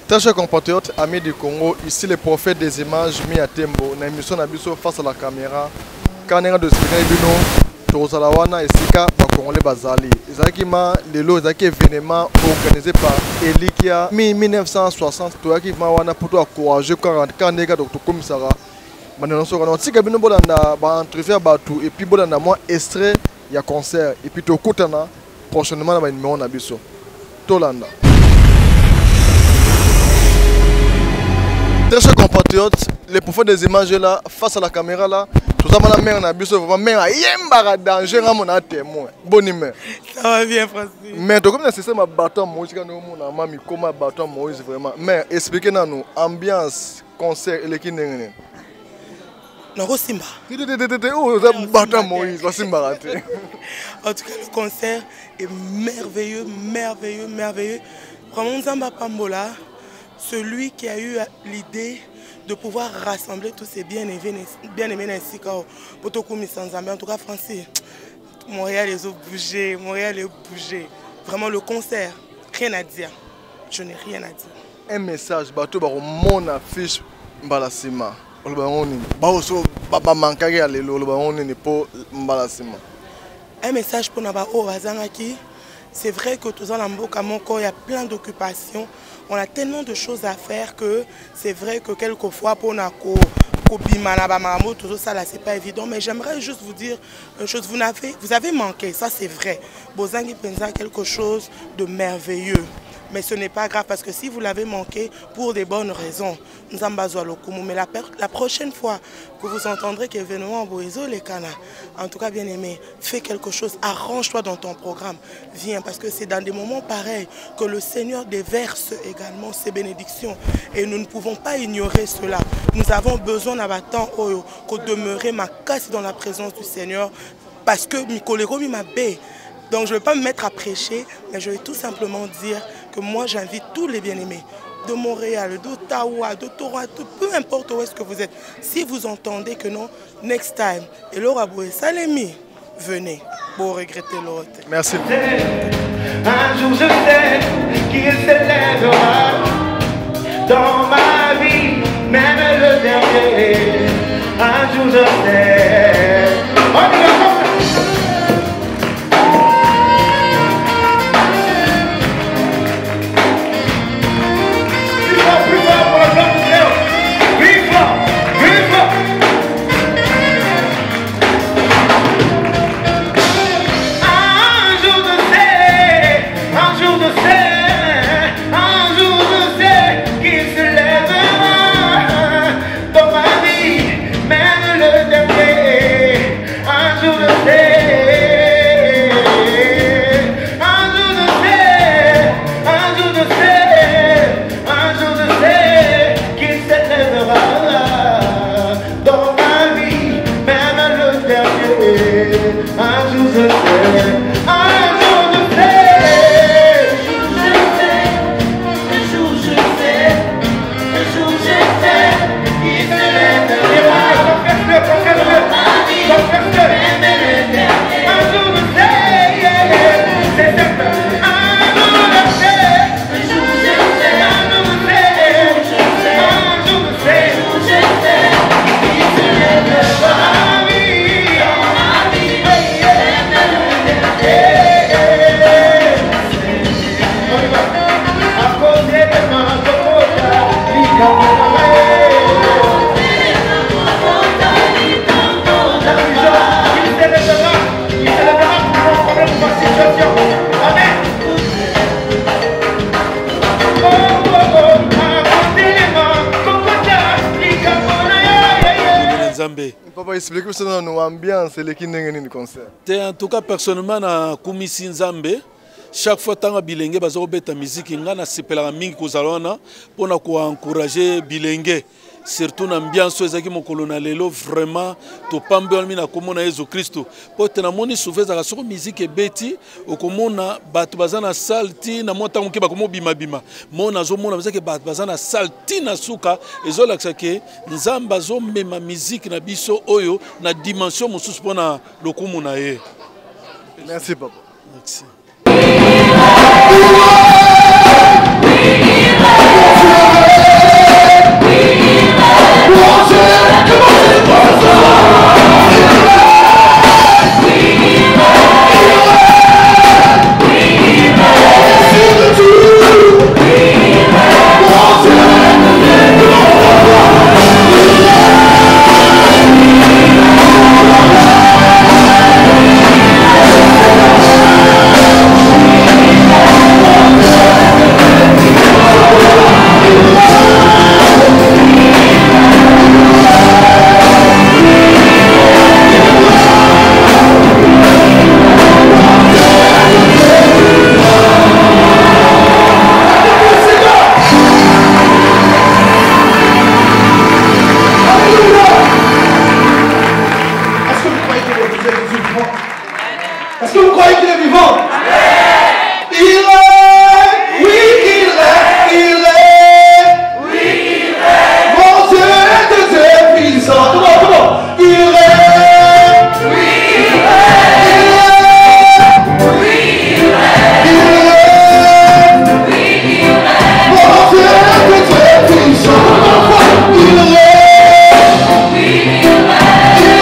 Très chers compatriotes, amis du Congo, ici le prophète des images mis à Tembo, dans l'émission Nabiso face à la caméra. Quand on est de Sibino, Tozalawana et Sika, Congolais Bazali. Ezakima, le Zaki événement organisé par Elikia, 1960, Toyakima Wana pour encourager 40 nègres Dr. Komisara. Maintenant, on a Tikabino Bolanda, entrevue Batou, et puis Bolanda, moi, extrait, il y a concert, et puis Tokutana, prochainement, dans le numéro Nabiso. Tolanda. Très chers compatriotes, les prophètes des images là, face à la caméra là, tout ça, la mère n'a pas vraiment mère a yemba danger à mon témoin. Bonne humeur. Ça va bien, Francis. Mais comme c'est ça, ma bâton Moïse, quand on a mami comment bâton Moïse vraiment. Mais expliquez-nous ambiance, concert et les qui n'engagent. Non, Simba. Oh, bâton Moïse, Simba. En tout cas, le concert est merveilleux, merveilleux, merveilleux. Vraiment, Nzamba Pambola. Celui qui a eu l'idée de pouvoir rassembler tous ces bien-aimés ainsi pour Tokumi Sanzambe. En tout cas, Francis, Montréal les a bougé, Montréal est bougé. Vraiment, le concert, rien à dire. Je n'ai rien à dire. Un message, bateau, mon affiche, Mbalasima. Un message pour Nabao Wazangaki. C'est vrai que tout ça, il y a plein d'occupations. On a tellement de choses à faire que c'est vrai que quelquefois, pour Nako, tout ça là, c'est pas évident. Mais j'aimerais juste vous dire une chose. Vous avez manqué, ça c'est vrai. Bozangi Penza quelque chose de merveilleux. Mais ce n'est pas grave parce que si vous l'avez manqué pour des bonnes raisons, nous avons besoin de l'okumu. Mais la prochaine fois que vous entendrez qu'événement Boézo les Cana, en tout cas bien aimé, fais quelque chose, arrange-toi dans ton programme, viens parce que c'est dans des moments pareils que le Seigneur déverse également ses bénédictions et nous ne pouvons pas ignorer cela. Nous avons besoin d'abattant que demeurer ma casse dans la présence du Seigneur parce que Mikolero m'a bé. Donc je ne vais pas me mettre à prêcher, mais je vais tout simplement dire que moi j'invite tous les bien-aimés de Montréal, d'Ottawa, de Toronto, peu importe où est-ce que vous êtes. Si vous entendez que non, next time, et Laura Boué, Salemi, venez pour regretter l'autre. Merci. Un jour je sais qu'il s'élèvera dans ma vie, même le dernier. Un jour je sais. Papa, explique-moi ça dans nos ambiances et les qui n'engagent pas concert. En tout cas, personnellement, na Kumisi Nzambe, chaque fois que tu as bilenge, tu as la musique, tu as la musique pour encourager bilenge. Surtout l'ambiance ezaki mokolo na lelo vraiment to pambe na komona Yesu Kristo po te na moni souvent za soko musique ebeti okomona batu bazana salti na mota muke bakomo bima bima mona zo mona bazake batu bazana salti na suka ezolakisa ke nzamba zo mema musique na biso oyo na dimension mosusu pona lokumu na ye. Merci papa. Merci. vivant? Est-ce que vous croyez qu'il est vivant? Il est, oui, il est, il est, oui, il est. Mon Dieu est puissant. Tout le monde, il est, oui, il est, il est, oui, il est, il est, oui, il est. Mon Dieu est puissant. Il est, oui, il est, il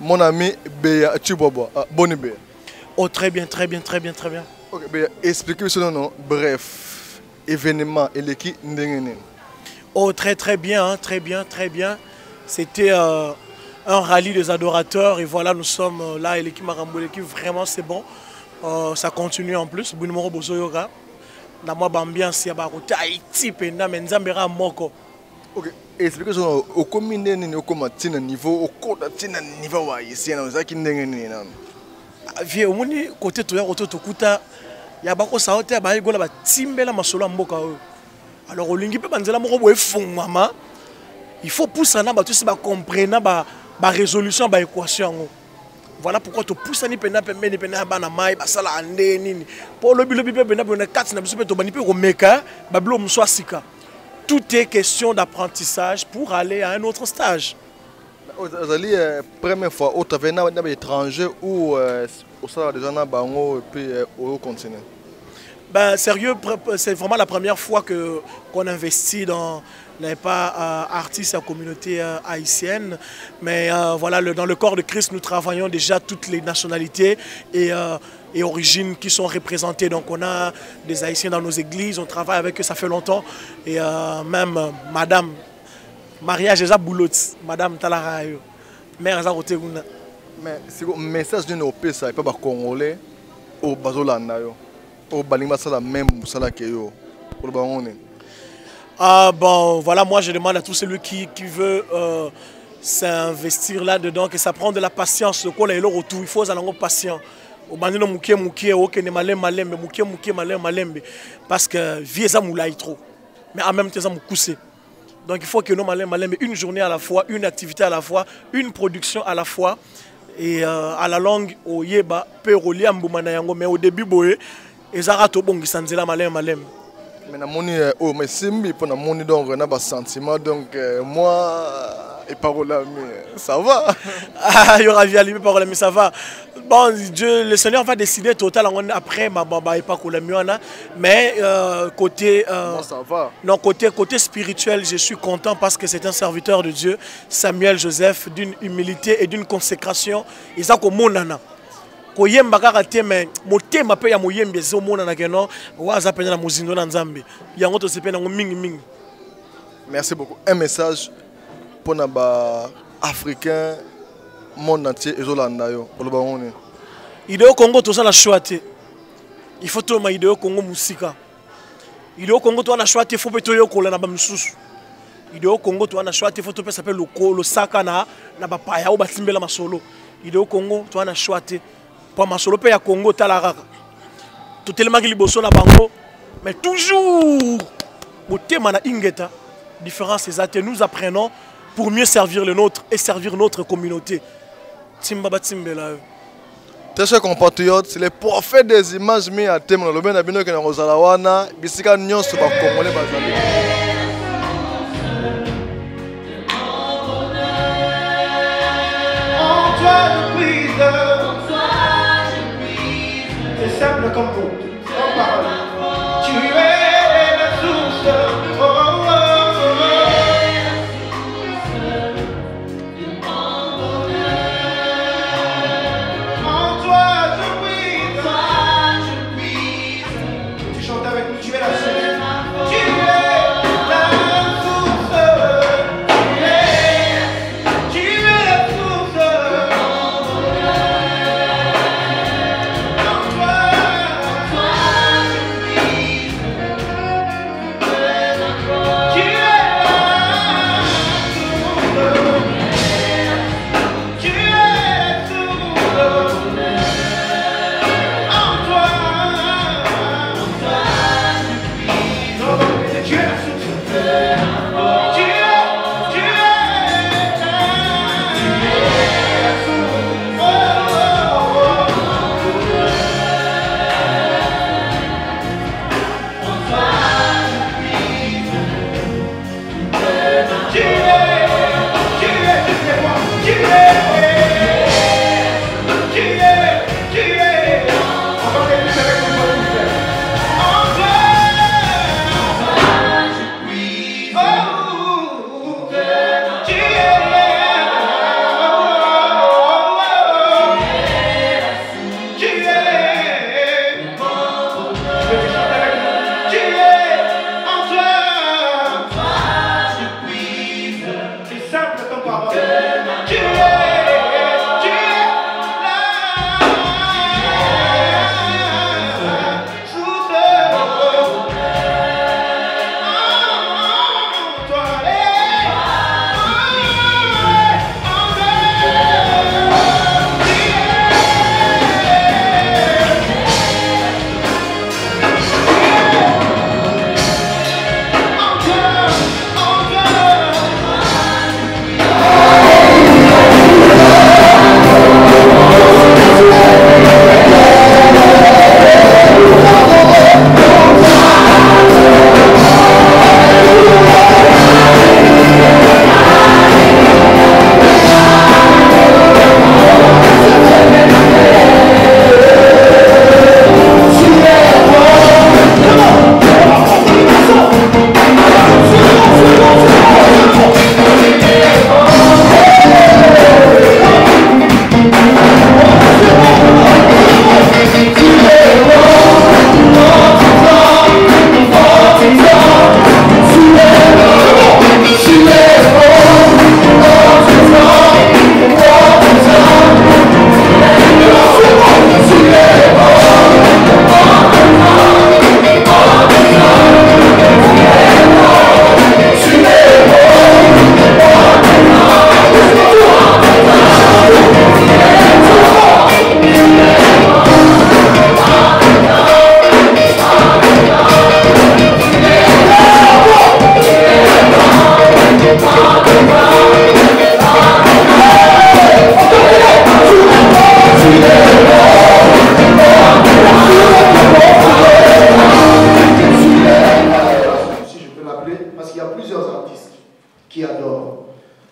mon ami Béa Tchibobo, bonne Béa. Oh, très bien, très bien, très bien, très bien. Ok, Béa, expliquez-moi ce nom. Bref, événement et l'équipe Ndengene. Oh, très, très bien, hein, très bien, très bien. C'était un rallye des adorateurs et voilà, nous sommes là et l'équipe Marambo, l'équipe, vraiment, c'est bon. Ça continue en plus. Bounimoro Bozoyoga. Dans moi, ambiance, il y a Haïti, Penda, Menzambera, Moko. Ok, expliquez-moi au combien au comment niveau au code niveau ici dans ça qui Ndengene. Vieux, au moni côté toi autour kuta ya bako saote ba igola ba timbela masolo mboka oyo. Alors olingi pe banzela moko boye fungama. Il faut pousser na ba tous ba comprendre ba résolution ba équation. Voilà pourquoi tu pousses ni pena pembe ni pena ba na mai ba sala ande nini. Po lobi lobi pe na bona 4 na biso pe to bani pe ko meka ba blo mso asika. Tout est question d'apprentissage pour aller à un autre stage. Vous allez première fois au travers d'un étranger ou au sein des gens bango et puis au continent. Ben sérieux, c'est vraiment la première fois qu'on investit dans n'est pas artistes et communauté haïtienne, mais voilà, dans le corps de Christ, nous travaillons déjà toutes les nationalités et origines qui sont représentées. Donc on a des Haïtiens dans nos églises, on travaille avec eux, ça fait longtemps. Et même Madame, mariage déjà boulot, Madame Talarayo, mère Zaroteguna. Mais c'est un message d'une OP, ça n'est pas congolais au Bazolanda, au Balinga, c'est la même ça que yo. Bon, voilà, moi je demande à tout celui qui veut s'investir là-dedans, que ça prend de la patience. Le coup, il faut être patient. Parce que vie ça moulay trop. Mais en même temps, ça m'a. Donc il faut que nous malem une journée à la fois, une activité à la fois, une production à la fois. Et à la longue, au yeba, mais au début, et zarato bongi sanzela malem. Mais na moni mais simbi pour na moni donc na ba sentiment donc moi et parole mais ça va. Ah, il y aura viali parole mais ça va. Bon, Dieu, le Seigneur va décider total après ma baba et pas mais côté bon, ça va. Non, côté spirituel, je suis content parce que c'est un serviteur de Dieu, Samuel Joseph, d'une humilité et d'une consécration. Isako monana. Koyemba kaka te mais motema pe ya moyembe zo mona na keno waza pena na muzindo na nzambe yango to sepena ngo mingi mingi. Merci beaucoup. Un message pour na ba africain monde entier ezolanda yo oloba ngone. Ideo Congo to la choite. Il faut to ma ideo Congo musika. Ideo Congo to na choite faut peto yo kola na ba msusu. Ideo Congo to na choite faut to pe s'appelle le saka na ba paya o batimbela masolo. Ideo Congo to na choite. Pour masolo pe ya Congo talaraka. Tout tellement que liboso na bango Mais toujours, au thème na ingeta, différence exacte, nous apprenons pour mieux servir le nôtre et servir notre communauté. Timbaba Timbela. Très chers compatriotes, c'est le prophète des images mis à thème. Le bien abino que nous Rosalawana, bisika nyonso ba Congolais bazali. C'est simple comme vous, comme parole. Tu es la source. Oh, oh, oh. En toi je puise. Tu chantes avec nous, tu es la source. Tu es la source. Tu es la source.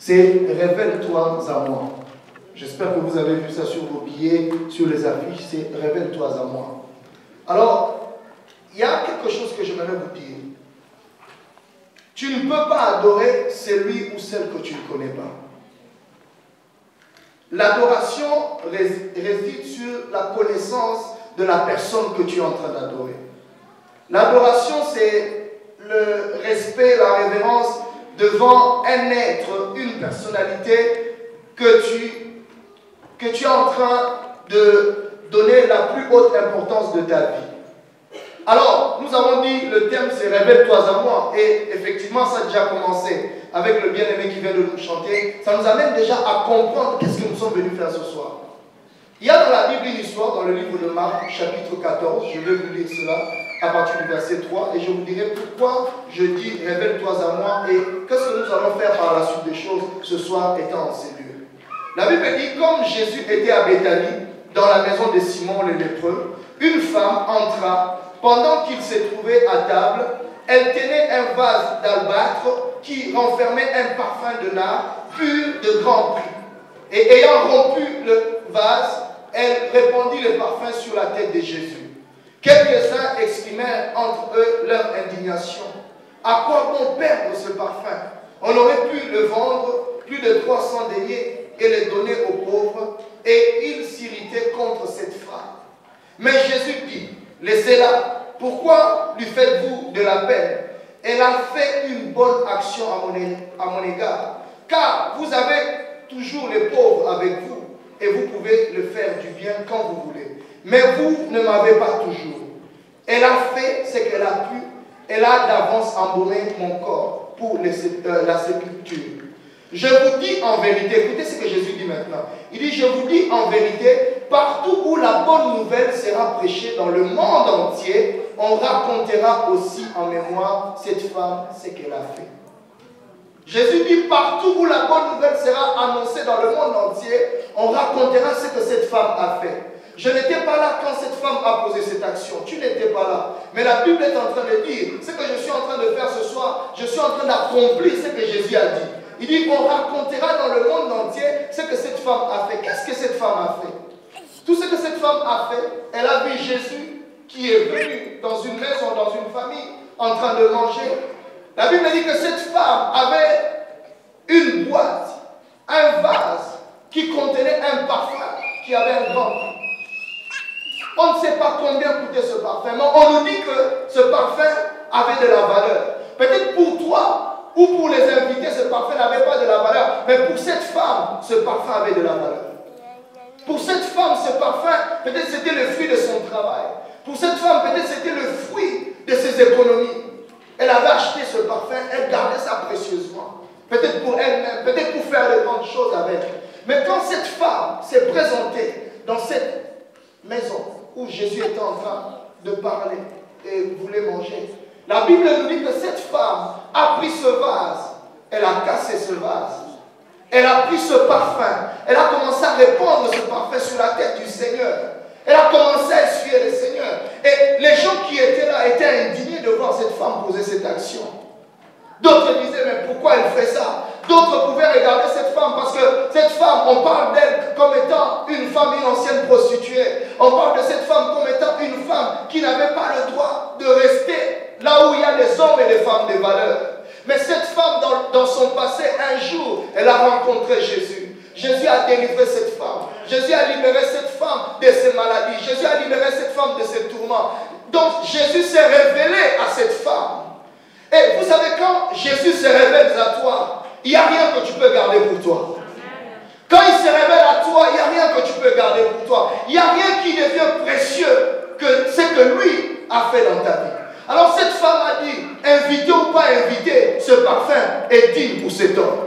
C'est révèle-toi à moi. J'espère que vous avez vu ça sur vos billets, sur les affiches, c'est révèle-toi à moi. Alors, il y a quelque chose que j'aimerais vous dire. Tu ne peux pas adorer celui ou celle que tu ne connais pas. L'adoration réside sur la connaissance de la personne que tu es en train d'adorer. L'adoration, c'est le respect, la révérence devant un être, une personnalité que tu es en train de donner la plus haute importance de ta vie. Alors, nous avons dit, le thème c'est révèle-toi à moi. Et effectivement, ça a déjà commencé avec le bien-aimé qui vient de nous chanter. Ça nous amène déjà à comprendre qu'est-ce que nous sommes venus faire ce soir. Il y a dans la Bible une histoire, dans le livre de Marc, chapitre 14, je vais vous lire cela. à partir du verset 3, et je vous dirai pourquoi je dis révèle-toi à moi et qu'est-ce que nous allons faire par la suite des choses ce soir étant en ces lieux. La Bible dit, comme Jésus était à Béthanie, dans la maison de Simon le lépreux, une femme entra. Pendant qu'il se trouvait à table, elle tenait un vase d'albâtre qui renfermait un parfum de nard pur de grand prix. Et ayant rompu le vase, elle répandit le parfum sur la tête de Jésus. Quelques-uns exprimèrent entre eux leur indignation. À quoi bon perdre ce parfum? On aurait pu le vendre plus de 300 deniers et le donner aux pauvres. Et ils s'irritaient contre cette femme. Mais Jésus dit, laissez-la. Pourquoi lui faites-vous de la peine? Elle a fait une bonne action à mon égard. Car vous avez toujours les pauvres avec vous. Et vous pouvez le faire du bien quand vous voulez. Mais vous ne m'avez pas toujours. Elle a fait ce qu'elle a pu. Elle a d'avance embaumé mon corps pour la sépulture. Je vous dis en vérité, écoutez ce que Jésus dit maintenant. Il dit, je vous dis en vérité, partout où la bonne nouvelle sera prêchée dans le monde entier, on racontera aussi en mémoire cette femme, ce qu'elle a fait. Jésus dit, partout où la bonne nouvelle sera annoncée dans le monde entier, on racontera ce que cette femme a fait. Je n'étais pas là quand cette femme a posé cette action. Tu n'étais pas là. Mais la Bible est en train de dire, ce que je suis en train de faire ce soir, je suis en train d'accomplir ce que Jésus a dit. Il dit qu'on racontera dans le monde entier ce que cette femme a fait. Qu'est-ce que cette femme a fait? Tout ce que cette femme a fait, elle a vu Jésus qui est venu dans une maison, dans une famille, en train de manger. La Bible dit que cette femme avait une boîte, un vase qui contenait un parfum qui avait un grand prix. On ne sait pas combien coûtait ce parfum, mais on nous dit que ce parfum avait de la valeur. Peut-être pour toi, ou pour les invités, ce parfum n'avait pas de la valeur. Mais pour cette femme, ce parfum avait de la valeur. Pour cette femme, ce parfum, peut-être c'était le fruit de son travail. Pour cette femme, peut-être c'était le fruit de ses économies. Elle avait acheté ce parfum, elle gardait ça précieusement. Peut-être pour elle-même, peut-être pour faire de grandes choses avec. Mais quand cette femme s'est présentée dans cette maison où Jésus était en train de parler et voulait manger, la Bible nous dit que cette femme a pris ce vase, elle a cassé ce vase, elle a pris ce parfum, elle a commencé à répandre ce parfum sur la tête du Seigneur. Elle a commencé à essuyer le Seigneur. Et les gens qui étaient là étaient indignés de voir cette femme poser cette action. D'autres disaient, mais pourquoi elle fait ça? D'autres pouvaient regarder cette femme parce que cette femme, on parle d'elle comme étant une femme, une ancienne prostituée. On parle de cette femme comme étant une femme qui n'avait pas le droit de rester là où il y a des hommes et des femmes de valeur. Mais cette femme, dans son passé, un jour, elle a rencontré Jésus. Jésus a délivré cette femme. Jésus a libéré cette femme de ses maladies. Jésus a libéré cette femme de ses tourments. Donc Jésus s'est révélé à cette femme. Et vous savez, quand Jésus se révèle à toi, il n'y a rien que tu peux garder pour toi. Quand il se révèle à toi, il n'y a rien que tu peux garder pour toi. Il n'y a rien qui devient précieux que ce que lui a fait dans ta vie. Alors cette femme a dit, invité ou pas invité, ce parfum est digne pour cet homme.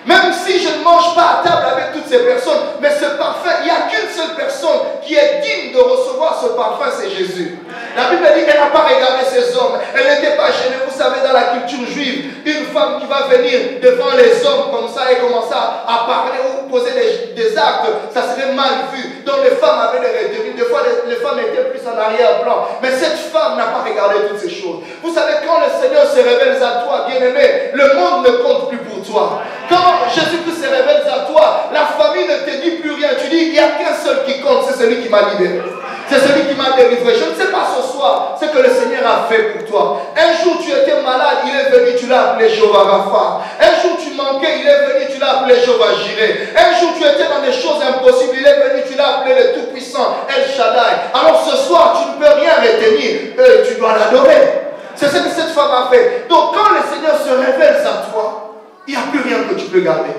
Même si je ne mange pas à table avec toutes ces personnes, mais ce parfum, il n'y a qu'une seule personne qui est digne de recevoir ce parfum, c'est Jésus. La Bible dit qu'elle n'a pas regardé ces hommes. Elle n'était pas gênée. Vous savez, dans la culture juive, une femme qui va venir devant les hommes comme ça et commencer à parler ou poser des actes, ça serait mal vu. Donc les femmes avaient des retenues. Des fois, les femmes étaient plus en arrière-plan. Mais cette femme n'a pas regardé toutes ces choses. Vous savez, quand le Seigneur se révèle à toi, bien-aimé, le monde ne compte plus pour toi. Quand Jésus-Christ se révèle à toi, la famille ne te dit plus rien. Tu dis, il n'y a qu'un seul qui compte, c'est celui qui m'a libéré. C'est celui qui m'a délivré. Je ne sais pas ce soir ce que le Seigneur a fait pour toi. Un jour tu étais malade, il est venu, tu l'as appelé Jéhovah Rapha. Un jour tu manquais, il est venu, tu l'as appelé Jéhovah Jireh. Un jour tu étais dans des choses impossibles, il est venu, tu l'as appelé le Tout-Puissant, El Shaddai. Alors ce soir tu ne peux rien retenir, tu dois l'adorer. C'est ce que cette femme a fait. Donc quand le Seigneur se révèle à toi, il n'y a plus rien que tu peux garder.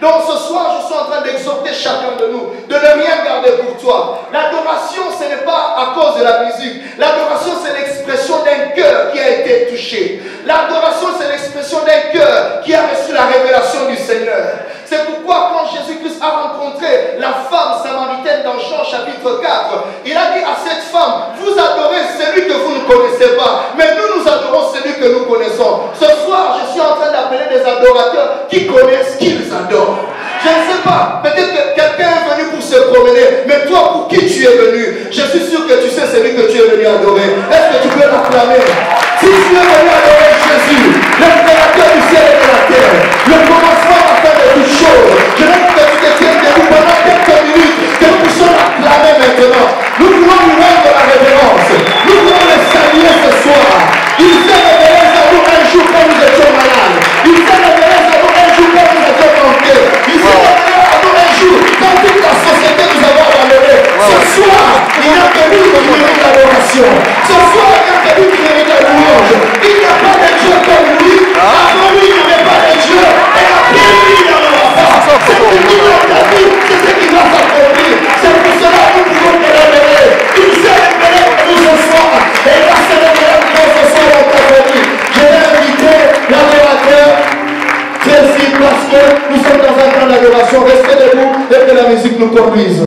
Donc ce soir, je suis en train d'exhorter chacun de nous de ne rien garder pour toi. L'adoration, ce n'est pas à cause de la musique. L'adoration, c'est l'expression d'un cœur qui a été touché. L'adoration, c'est l'expression d'un cœur qui a reçu la révélation du Seigneur. C'est pourquoi quand Jésus-Christ a rencontré appelé la femme samaritaine dans Jean chapitre 4. Il a dit à cette femme, vous adorez celui que vous ne connaissez pas, mais nous adorons celui que nous connaissons. Ce soir, je suis en train d'appeler des adorateurs qui connaissent qu'ils adorent. Je ne sais pas, peut-être que quelqu'un est venu pour se promener, mais toi, pour qui tu es venu? Je suis sûr que tu sais celui que tu es venu adorer. Est-ce que tu peux l'acclamer? Si tu es venu adorer Jésus, le créateur du ciel et de la terre, le commencement à faire de toutes choses, je veux que tu te tiennes debout pendant quelques minutes, que nous puissions l'acclamer maintenant. Nous voulons lui rendre la révérence. Nous voulons le saluer ce soir. Il s'est révélé à nous un jour quand nous étions malades. Il s'est révélé à nous un jour quand nous étions manqués. Il s'est révélé à nous un jour quand toute la société nous avait abandonnés. Ce soir, il y a que lui qui mérite l'adoration. Ce soir, il y a que lui qui mérite la louange. Il n'y a pas de Dieu comme lui. Avant lui, il n'y avait pas de Dieu. Et après lui, il n'y en aura pas. C'est ce qui doit s'accomplir. C'est ce qui doit s'accomplir. C'est pour cela que nous pouvons te révéler. Il s'est révélé pour nous ce soir. Et il va se révéler pour nous ce soir dans ta famille. Je vais inviter l'adorateur très vite parce que nous sommes dans un temps d'adoration. Restez debout et que la musique nous conduise.